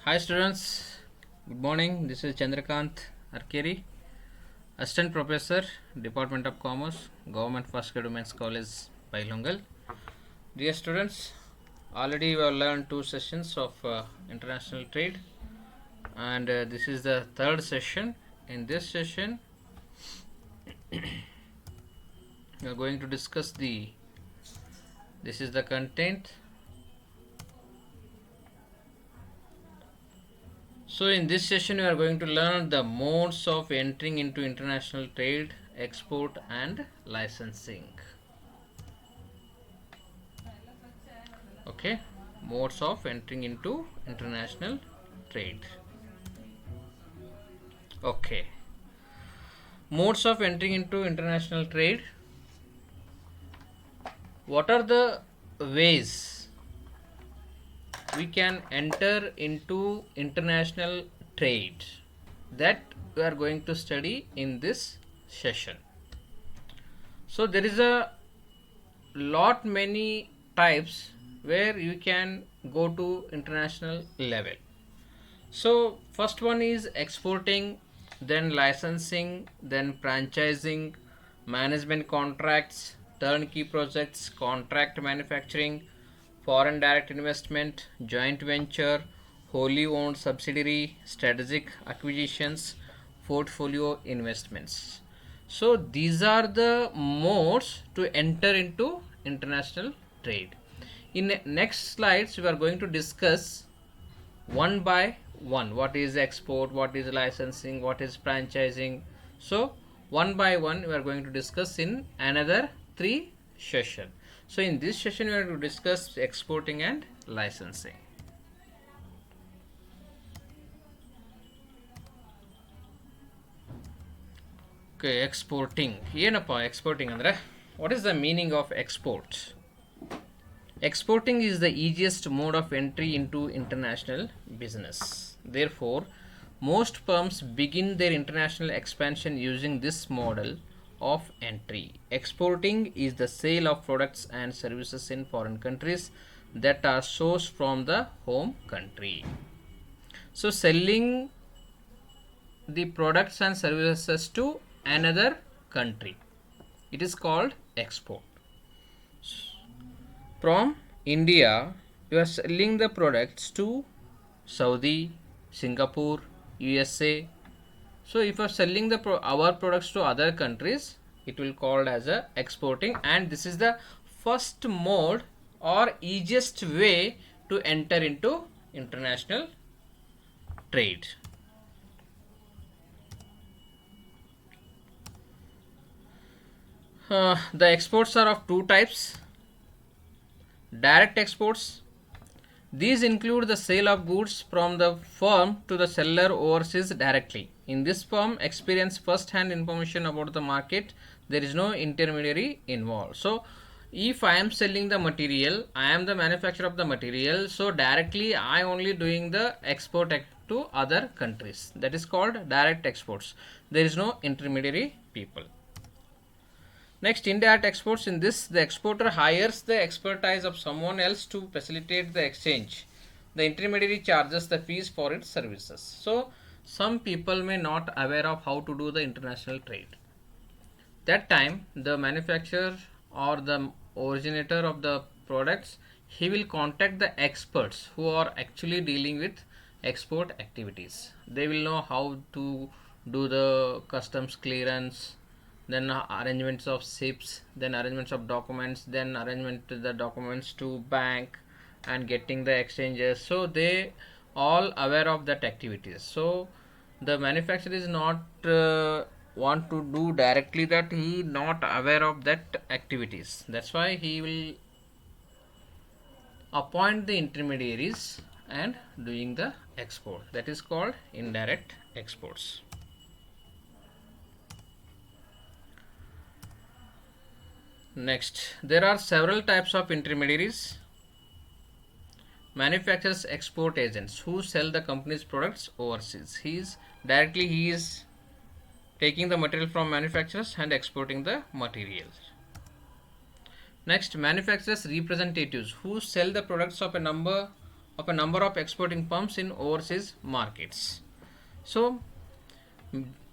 Hi students, good morning. This is Chandrakant Arkeri, Assistant Professor, Department of Commerce, Government First Grade Women's College, Bailongal. Dear students, already we have learned two sessions of international trade, and this is the third session. In this session, we are going to discuss this is the content. So in this session we are going to learn the modes of entering into international trade, export and licensing. Okay, modes of entering into international trade. Okay, modes of entering into international trade. What are the ways we can enter into international trade? That we are going to study in this session. So there is a lot many types where you can go to international level. So first one is exporting, then licensing, then franchising, management contracts, turnkey projects, contract manufacturing, foreign direct investment, joint venture, wholly owned subsidiary, strategic acquisitions, portfolio investments. So these are the modes to enter into international trade. In next slides we are going to discuss one by one what is export, what is licensing, what is franchising. So one by one we are going to discuss in another three session. So in this session we are going to discuss exporting and licensing. Okay, exporting ಏನಪ್ಪ exporting ಅಂದ್ರೆ what is the meaning of export? Exporting is the easiest mode of entry into international business. Therefore, most firms begin their international expansion using this model of entry. Exporting is the sale of products and services in foreign countries that are sourced from the home country. So, selling the products and services to another country, it is called export. From India, you are selling the products to Saudi, Singapore, USA. So if you are selling our products to other countries, it will called as a exporting, and this is the first mode or easiest way to enter into international trade. The exports are of two types. Direct exports. These include the sale of goods from the firm to the seller overseas directly. In this firm experience first-hand information about the market. There is no intermediary involved. So if I am selling the material, I am the manufacturer of the material. So directly I only doing the export to other countries. That is called direct exports. There is no intermediary people. Next, indirect exports. In this, the exporter hires the expertise of someone else to facilitate the exchange. The intermediary charges the fees for its services. So, some people may not aware of how to do the international trade. That time, the manufacturer or the originator of the products, he will contact the experts who are actually dealing with export activities. They will know how to do the customs clearance, then arrangements of ships, then arrangements of documents, then arrangement the documents to bank and getting the exchanges. So they all aware of that activities. So the manufacturer is not want to do directly that, he not aware of that activities. That's why he will appoint the intermediaries and doing the export. That is called indirect exports. Next, there are several types of intermediaries. Manufacturers, export agents who sell the company's products overseas. He is taking the material from manufacturers and exporting the materials. Next, manufacturers representatives who sell the products of a number of a number of exporting firms in overseas markets. So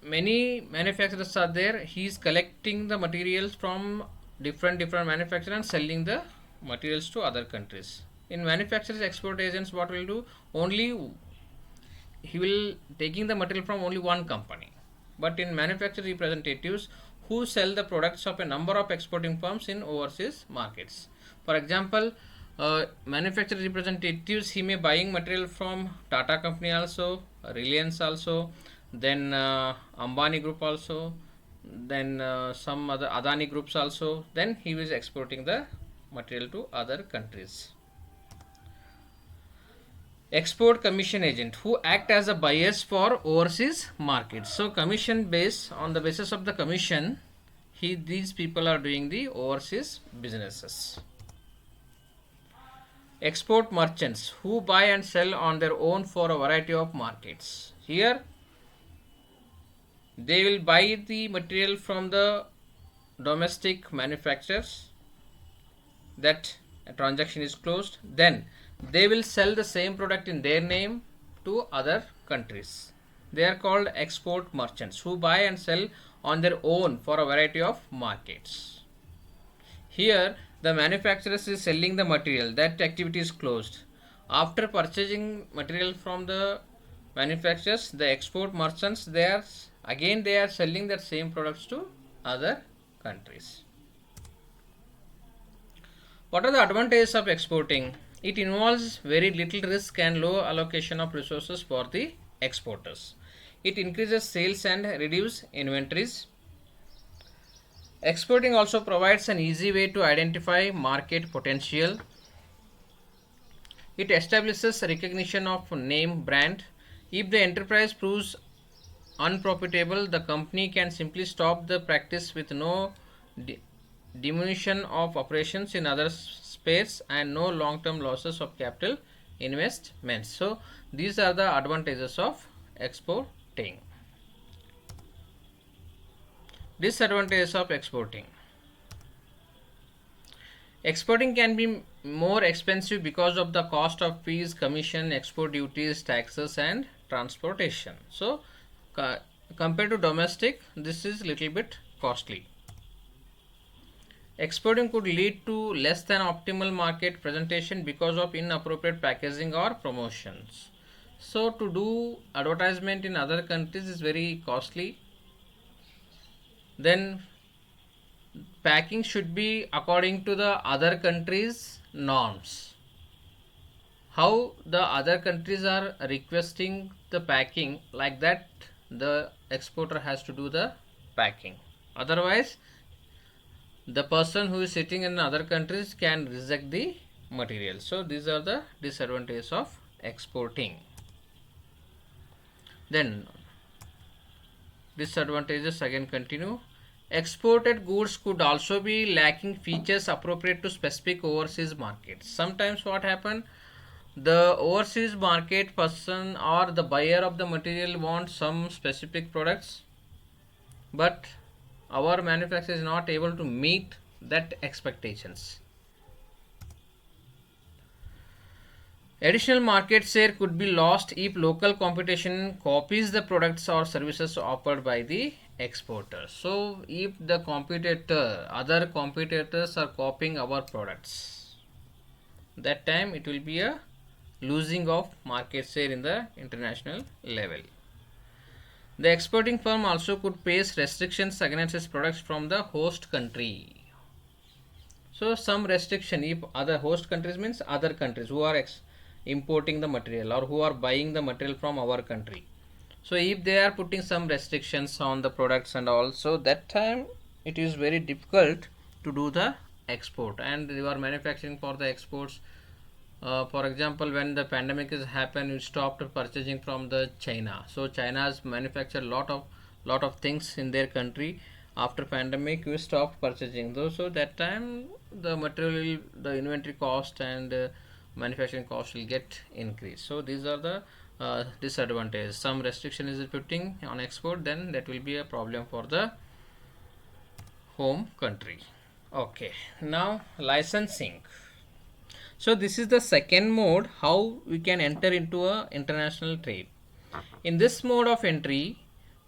many manufacturers are there. He is collecting the materials from different manufacturers and selling the materials to other countries. In manufacturers export agents, what will do? Only he will taking the material from only one company. But in manufacturer representatives who sell the products of a number of exporting firms in overseas markets. For example, manufacturer representatives, he may buying material from Tata company also, Reliance also, then Ambani group also, then some other Adani groups also. Then he is exporting the material to other countries. Export commission agent who act as a buyers for overseas markets. So commission base, on the basis of the commission, these people are doing the overseas businesses. Export merchants who buy and sell on their own for a variety of markets. Here they will buy the material from the domestic manufacturers, that a transaction is closed, then they will sell the same product in their name to other countries. They are called export merchants who buy and sell on their own for a variety of markets. Here the manufacturers is selling the material, that activity is closed. After purchasing material from the manufacturers, the export merchants, they are selling that same products to other countries. What are the advantages of exporting? It involves very little risk and low allocation of resources for the exporters. It increases sales and reduces inventories. Exporting also provides an easy way to identify market potential. It establishes recognition of name brand. If the enterprise proves unprofitable, the company can simply stop the practice with no diminution of operations in other spheres and no long-term losses of capital investments. So these are the advantages of exporting. Disadvantages of exporting. Exporting can be more expensive because of the cost of fees, commission, export duties, taxes and transportation. So compared to domestic, this is little bit costly. Exporting could lead to less than optimal market presentation because of inappropriate packaging or promotions. So to do advertisement in other countries is very costly. Then packing should be according to the other countries' norms. How the other countries are requesting the packing, like that the exporter has to do the packing. Otherwise the person who is sitting in other countries can reject the material. So these are the disadvantages of exporting. Then disadvantages again continue. Exported goods could also be lacking features appropriate to specific overseas markets. Sometimes what happen, the overseas market person or the buyer of the material wants some specific products, but our manufacturer is not able to meet that expectations. Additional market share could be lost if local competition copies the products or services offered by the exporter. So if the other competitors are copying our products, that time it will be a losing of market share in the international level. The exporting firm also could face restrictions against its products from the host country. So some restriction, if other host countries means other countries who are importing the material or who are buying the material from our country. So if they are putting some restrictions on the products and also, that time it is very difficult to do the export, and you are manufacturing for the exports. For example, when the pandemic is happened, you stopped purchasing from the China. So China's manufacture lot of things in their country. After pandemic, we stopped purchasing those. So that time the material, the inventory cost and manufacturing cost will get increased. So these are the disadvantages. Some restriction is putting on export, then that will be a problem for the home country. Okay, now licensing. So this is the second mode how we can enter into a international trade. In this mode of entry,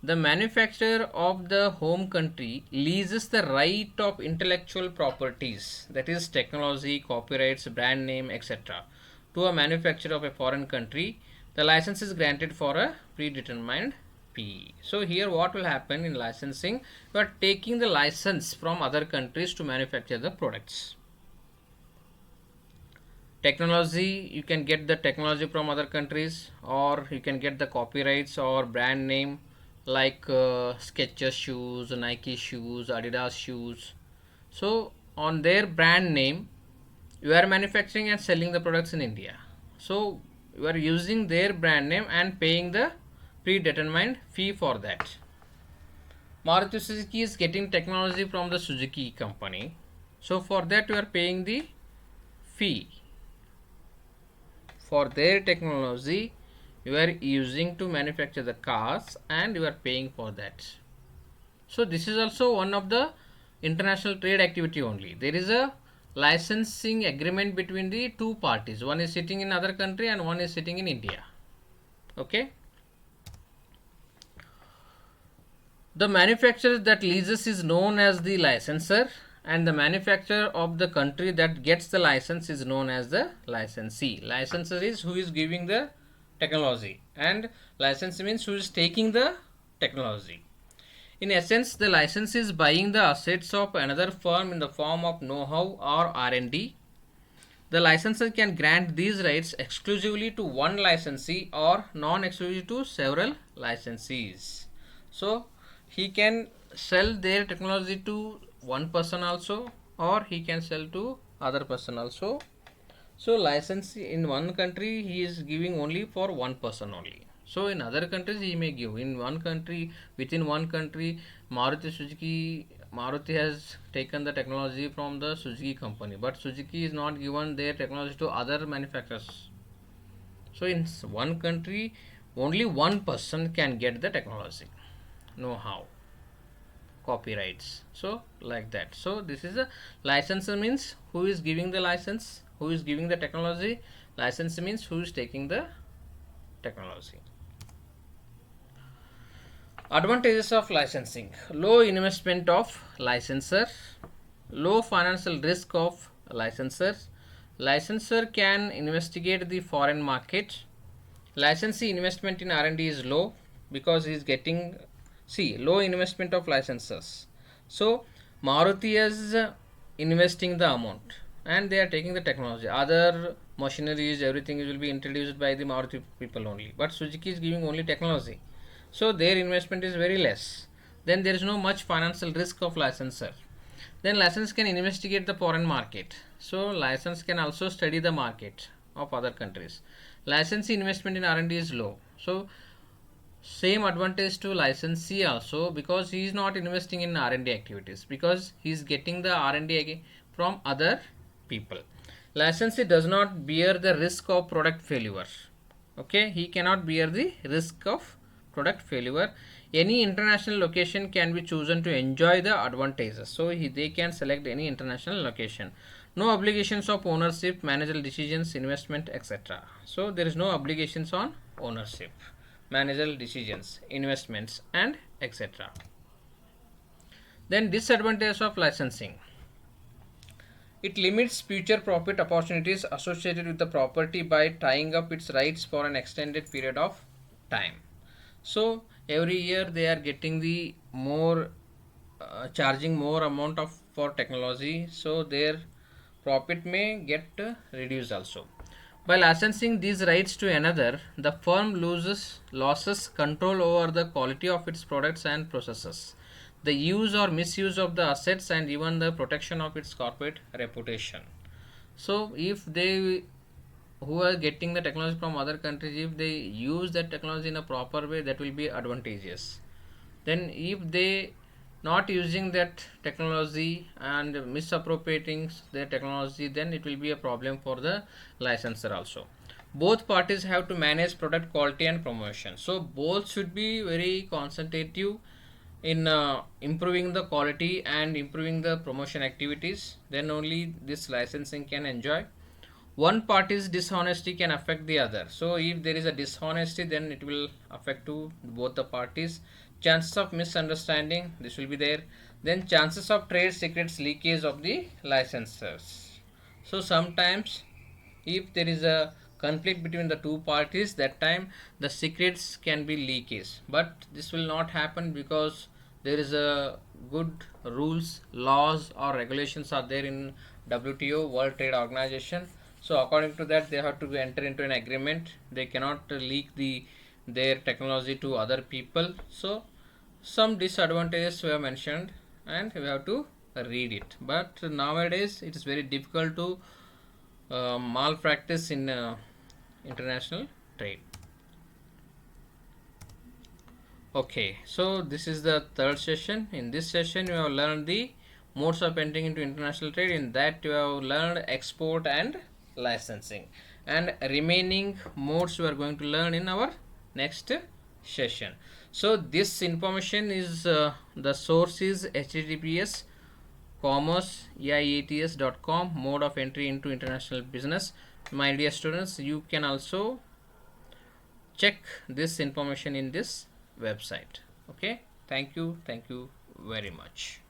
the manufacturer of the home country leases the right of intellectual properties, that is technology, copyrights, brand name, etc. to a manufacturer of a foreign country. The license is granted for a predetermined P. So here what will happen in licensing? You are taking the license from other countries to manufacture the products. Technology, you can get the technology from other countries, or you can get the copyrights or brand name like Skechers shoes, Nike shoes, Adidas shoes. So on their brand name you are manufacturing and selling the products in India. So you are using their brand name and paying the predetermined fee for that. Maruti Suzuki is getting technology from the Suzuki company, so for that you are paying the fee for their technology you are using to manufacture the cars, and you are paying for that. So this is also one of the international trade activity only. There is a licensing agreement between the two parties. One is sitting in other country and one is sitting in India. Okay. The manufacturer that leases is known as the licensor, and the manufacturer of the country that gets the license is known as the licensee. Licensor is who is giving the technology, and license means who is taking the technology. In essence, the license is buying the assets of another firm in the form of know-how or R&D. The licensor can grant these rights exclusively to one licensee or non-exclusive to several licensees. So he can sell their technology to one person also, or he can sell to other person also. So license in one country he is giving only for one person only. So in other countries he may give. In one country, within one country, Maruti has taken the technology from the Suzuki company, but Suzuki is not given their technology to other manufacturers. So in one country, only one person can get the technology, know-how, copyrights. So like that. So this is a licensor, means who is giving the license, who is giving the technology. License means who is taking the technology. Advantages of licensing: low investment of licensor, low financial risk of licensor. Licensor can investigate the foreign market. Licensee investment in R&D is low because he is getting, see, low investment of licensors. So Maruti is investing the amount and they are taking the technology. Other machineries, everything will be introduced by the Maruti people only, but Suzuki is giving only technology, so their investment is very less. Then there is no much financial risk of licensor. Then license can investigate the foreign market, so license can also study the market of other countries. Licensee investment in R&D is low, so same advantage to licensee also, because he is not investing in R&D activities, because he is getting the R&D from other people. Licensee does not bear the risk of product failure. Okay, he cannot bear the risk of product failure. Any international location can be chosen to enjoy the advantages, so they can select any international location. No obligations of ownership, managerial decisions, investment, etc. So there is no obligations on ownership, managerial decisions, investments, and etc. Then disadvantage of licensing: it limits future profit opportunities associated with the property by tying up its rights for an extended period of time. So every year they are getting the more charging more amount of for technology, so their profit may get reduced also. By licensing these rights to another, the firm loses control over the quality of its products and processes, the use or misuse of the assets, and even the protection of its corporate reputation. So if they who are getting the technology from other countries, if they use that technology in a proper way, that will be advantageous. Then if they not using that technology and misappropriating their technology, then it will be a problem for the licensor also. Both parties have to manage product quality and promotion, so both should be very concentrative in improving the quality and improving the promotion activities. Then only this licensing can enjoy. one party's dishonesty can affect the other. So if there is a dishonesty, then it will affect to both the parties. Chances of misunderstanding, this will be there. Then chances of trade secrets leakage of the licensors. So sometimes if there is a conflict between the two parties, that time the secrets can be leakage, but this will not happen because there is a good rules, laws or regulations are there in WTO, World Trade Organization. So according to that, they have to enter into an agreement. They cannot leak their technology to other people. So some disadvantages we have mentioned and we have to read it, but nowadays it is very difficult to malpractice in international trade. Okay, so this is the third session. In this session, you have learned the modes of entering into international trade. In that, you have learned export and licensing, and remaining modes we are going to learn in our next session. So this information is the source is https commerce.iats.com, mode of entry into international business. My dear students, you can also check this information in this website. Okay, thank you very much.